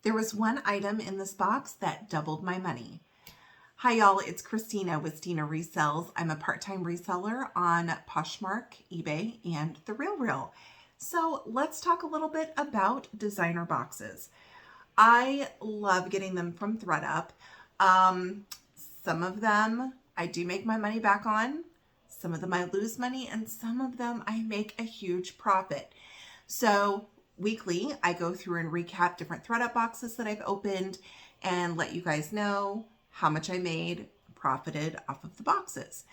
There was one item in this box that doubled my money. Hi y'all, it's Christina with Stina Resells. I'm a part-time reseller on Poshmark, eBay, and The RealReal. So let's talk a little bit about designer boxes. I love getting them from Thredup. Some of them I do make my money back on. Some of them I lose money, and some of them I make a huge profit. So weekly, I go through and recap different Thredup boxes that I've opened and let you guys know how much I made, profited off of the boxes.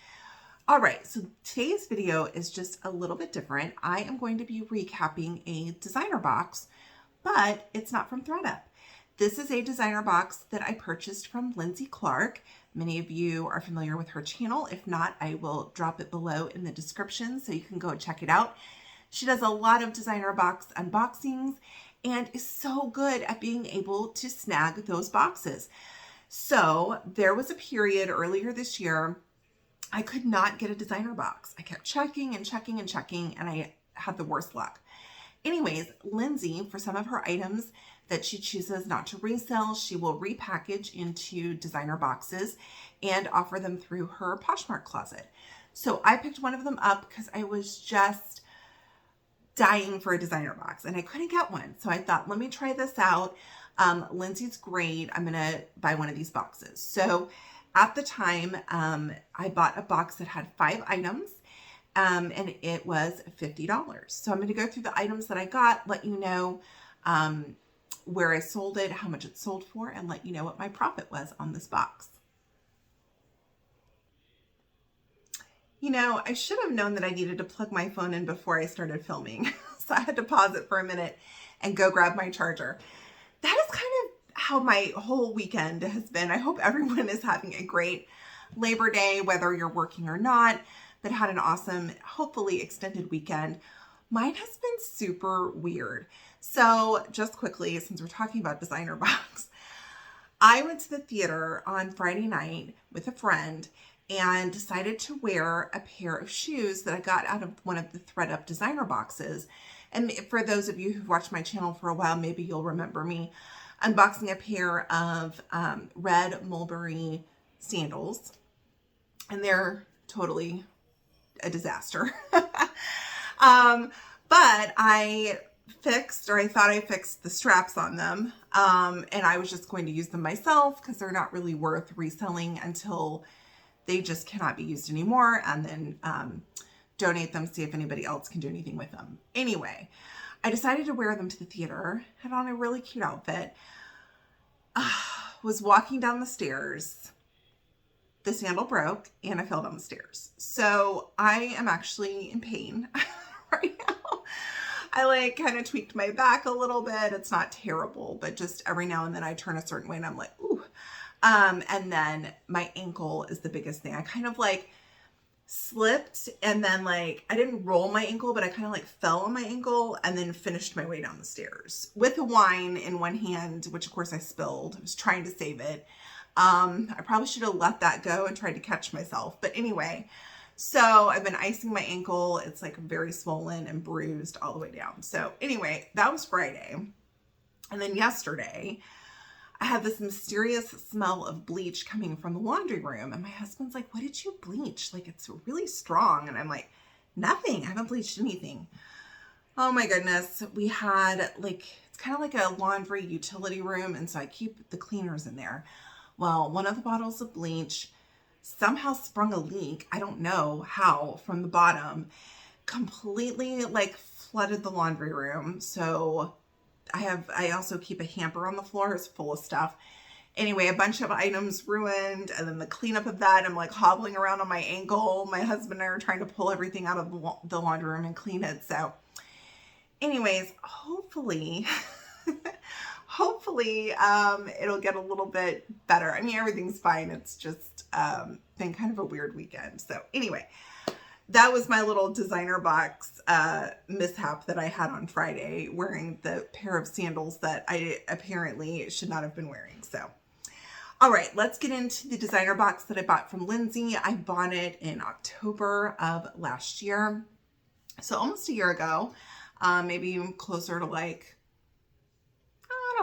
All right, so today's video is just a little bit different. I am going to be recapping a designer box, but it's not from Thredup. This is a designer box that I purchased from Lindsey Clark. Many of you are familiar with her channel. If not, I will drop it below in the description so you can go check it out. She does a lot of designer box unboxings and is so good at being able to snag those boxes. So there was a period earlier this year, I could not get a designer box. I kept checking and checking and checking, and I had the worst luck. Anyways, Lindsey, for some of her items that she chooses not to resell, she will repackage into designer boxes and offer them through her Poshmark closet. So I picked one of them up because I was just dying for a designer box and I couldn't get one. So I thought, let me try this out. Lindsey's great. I'm going to buy one of these boxes. So at the time, I bought a box that had 5 items, and it was $50. So I'm going to go through the items that I got, let you know where I sold it, how much it sold for, and let you know what my profit was on this box. You know, I should have known that I needed to plug my phone in before I started filming. So I had to pause it for a minute and go grab my charger. That is kind of how my whole weekend has been. I hope everyone is having a great Labor Day, whether you're working or not, but had an awesome, hopefully extended weekend. Mine has been super weird. So just quickly, since we're talking about designer box, I went to the theater on Friday night with a friend and decided to wear a pair of shoes that I got out of one of the Thredup designer boxes. And for those of you who've watched my channel for a while, maybe you'll remember me unboxing a pair of red mulberry sandals. And they're totally a disaster. But I thought I fixed the straps on them. And I was just going to use them myself because they're not really worth reselling until they just cannot be used anymore, and then donate them, see if anybody else can do anything with them. Anyway, I decided to wear them to the theater, had on a really cute outfit, was walking down the stairs, the sandal broke, and I fell down the stairs. So I am actually in pain right now. I kind of tweaked my back a little bit. It's not terrible, but just every now and then I turn a certain way and I'm like, ooh. And then my ankle is the biggest thing. I kind of slipped and then I didn't roll my ankle, but I kind of fell on my ankle and then finished my way down the stairs with the wine in one hand, which of course I spilled. I was trying to save it. I probably should have let that go and tried to catch myself. But anyway, so I've been icing my ankle. It's very swollen and bruised all the way down. So anyway, that was Friday. And then yesterday, I had this mysterious smell of bleach coming from the laundry room. And my husband's like, what did you bleach? It's really strong. And I'm like, nothing. I haven't bleached anything. Oh my goodness. We had it's kind of like a laundry utility room. And so I keep the cleaners in there. Well, one of the bottles of bleach somehow sprung a leak. I don't know how, from the bottom, completely flooded the laundry room. So I also keep a hamper on the floor. It's full of stuff. Anyway, a bunch of items ruined. And then the cleanup of that, I'm hobbling around on my ankle. My husband and I are trying to pull everything out of the laundry room and clean it. So anyways, hopefully, it'll get a little bit better. I mean, everything's fine. It's just been kind of a weird weekend. So anyway, that was my little designer box mishap that I had on Friday, wearing the pair of sandals that I apparently should not have been wearing. So, all right, let's get into the designer box that I bought from Lindsey. I bought it in October of last year. So almost a year ago, maybe closer to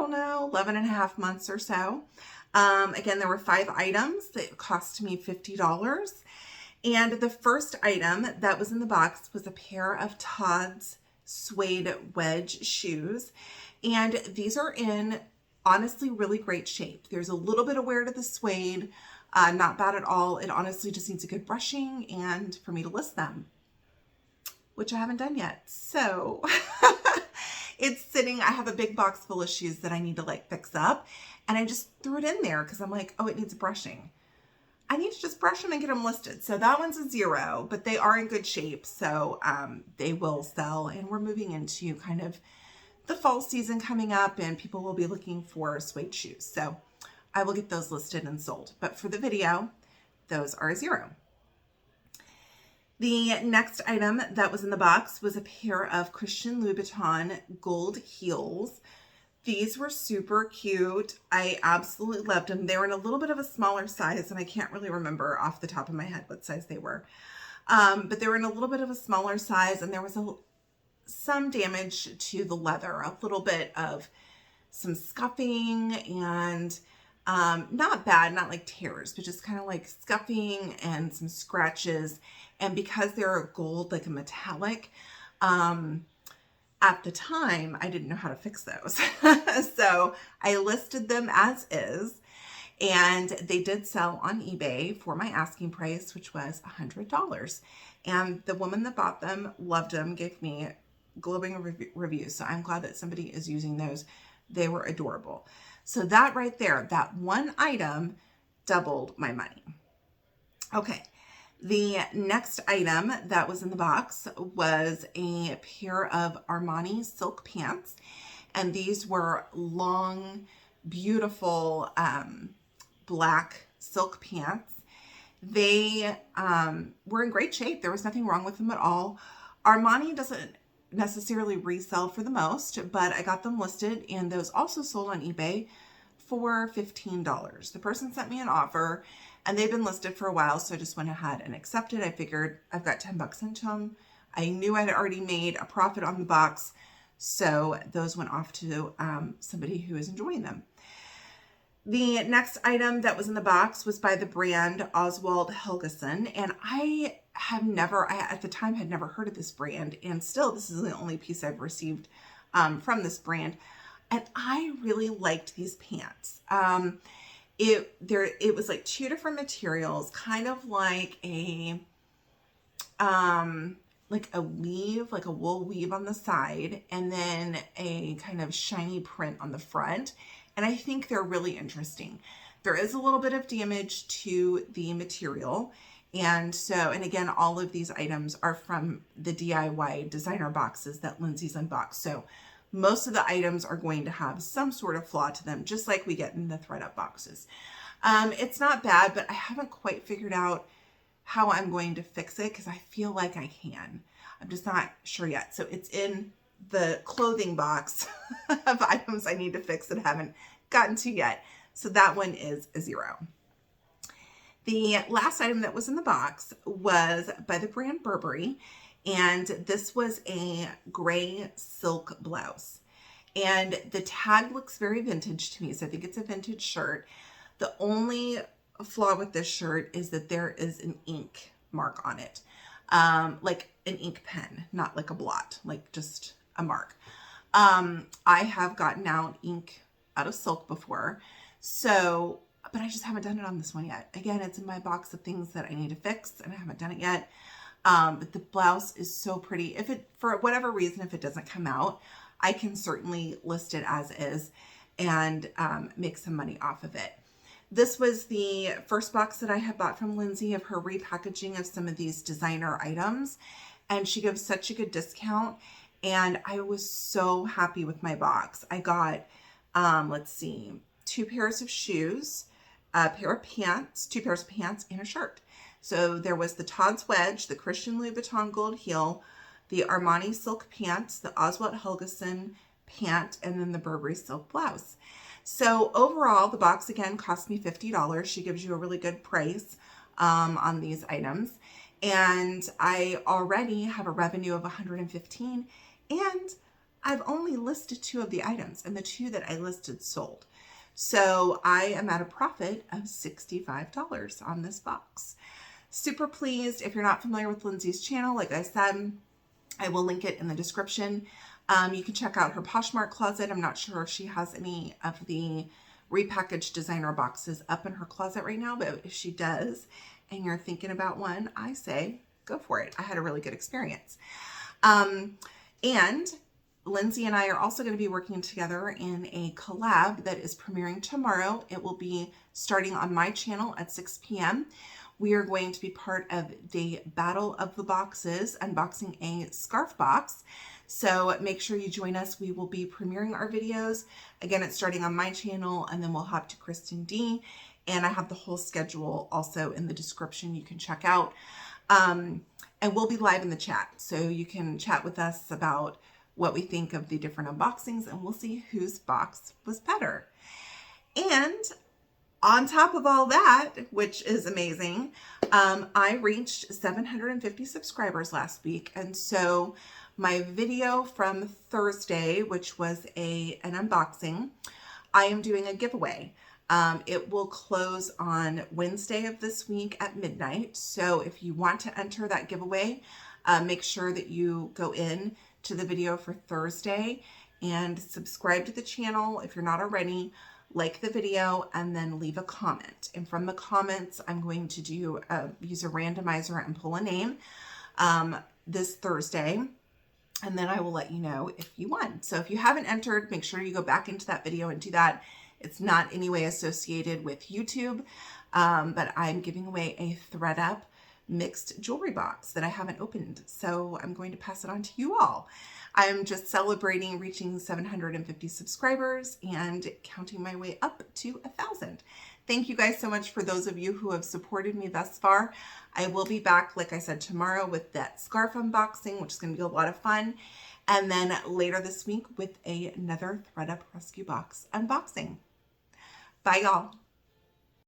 don't know, 11 and a half months or so. Again, there were 5 items that cost me $50. And the first item that was in the box was a pair of Todd's suede wedge shoes. And these are in honestly really great shape. There's a little bit of wear to the suede, not bad at all. It honestly just needs a good brushing and for me to list them, which I haven't done yet. So it's sitting, I have a big box full of shoes that I need to like fix up. And I just threw it in there because I'm like, oh, it needs brushing. I need to just brush them and get them listed. So that one's a 0, but they are in good shape. So they will sell, and we're moving into kind of the fall season coming up, and people will be looking for suede shoes. So I will get those listed and sold. But for the video, those are a 0. The next item that was in the box was a pair of Christian Louboutin gold heels. These were super cute. I absolutely loved them. They were in a little bit of a smaller size, and I can't really remember off the top of my head what size they were. But they were in a little bit of a smaller size, and there was some damage to the leather, a little bit of some scuffing, and not bad, not like tears, but just kind of like scuffing and some scratches. And because they're gold, like a metallic, at the time, I didn't know how to fix those. So I listed them as is, and they did sell on eBay for my asking price, which was $100. And the woman that bought them loved them, gave me glowing reviews. So I'm glad that somebody is using those. They were adorable. So that right there, that one item doubled my money. Okay. The next item that was in the box was a pair of Armani silk pants. And these were long, beautiful black silk pants. They were in great shape. There was nothing wrong with them at all. Armani doesn't necessarily resell for the most, but I got them listed, and those also sold on eBay for $15. The person sent me an offer, and they've been listed for a while, so I just went ahead and accepted. I figured I've got 10 bucks into them. I knew I'd already made a profit on the box, so those went off to somebody who is enjoying them. The next item that was in the box was by the brand Oswald Helgason, and I at the time had never heard of this brand, and still this is the only piece I've received from this brand, and I really liked these pants. It was like 2 different materials, kind of like a weave, like a wool weave on the side, and then a kind of shiny print on the front. And I think they're really interesting. There is a little bit of damage to the material. And again, all of these items are from the DIY designer boxes that Lindsey's unboxed. So most of the items are going to have some sort of flaw to them, just like we get in the Thredup boxes. It's not bad, but I haven't quite figured out how I'm going to fix it because I feel like I can. I'm just not sure yet. So it's in the clothing box of items I need to fix that I haven't gotten to yet. So that one is a 0. The last item that was in the box was by the brand Burberry, and this was a gray silk blouse. And the tag looks very vintage to me, so I think it's a vintage shirt. The only flaw with this shirt is that there is an ink mark on it, like an ink pen, not like a blot, like just a mark. I have gotten out ink out of silk before, but I just haven't done it on this one yet. Again, it's in my box of things that I need to fix, and I haven't done it yet. But the blouse is so pretty. For whatever reason, if it doesn't come out, I can certainly list it as is and make some money off of it. This was the first box that I had bought from Lindsey of her repackaging of some of these designer items, and she gives such a good discount, and I was so happy with my box. I got, 2 pairs of shoes, a pair of pants, 2 pairs of pants, and a shirt. So there was the Todd's Wedge, the Christian Louboutin gold heel, the Armani silk pants, the Oswald Helgason pant, and then the Burberry silk blouse. So overall, the box again cost me $50. She gives you a really good price on these items. And I already have a revenue of $115, and I've only listed 2 of the items, and the 2 that I listed sold. So I am at a profit of $65 on this box. Super pleased. If you're not familiar with Lindsey's channel, like I said, I will link it in the description. You can check out her Poshmark closet. I'm not sure if she has any of the repackaged designer boxes up in her closet right now, but if she does and you're thinking about one, I say go for it. I had a really good experience. And Lindsey and I are also going to be working together in a collab that is premiering tomorrow. It will be starting on my channel at 6 p.m. We are going to be part of the Battle of the Boxes, unboxing a scarf box. So make sure you join us. We will be premiering our videos. Again, it's starting on my channel, and then we'll hop to Kristen D. And I have the whole schedule also in the description you can check out. And we'll be live in the chat. So you can chat with us about what we think of the different unboxings, and we'll see whose box was better. And on top of all that, which is amazing, I reached 750 subscribers last week. And so my video from Thursday, which was an unboxing, I am doing a giveaway. It will close on Wednesday of this week at midnight. So if you want to enter that giveaway, make sure that you go in to the video for Thursday and subscribe to the channel if you're not already, like the video, and then leave a comment. And from the comments, I'm going to use a randomizer and pull a name this Thursday. And then I will let you know if you won. So if you haven't entered, make sure you go back into that video and do that. It's not any way associated with YouTube, but I'm giving away a Thredup mixed jewelry box that I haven't opened. So I'm going to pass it on to you all. I'm just celebrating reaching 750 subscribers and counting my way up to 1,000. Thank you guys so much for those of you who have supported me thus far. I will be back, like I said, tomorrow with that scarf unboxing, which is going to be a lot of fun. And then later this week with another Thredup Rescue Box unboxing. Bye, y'all.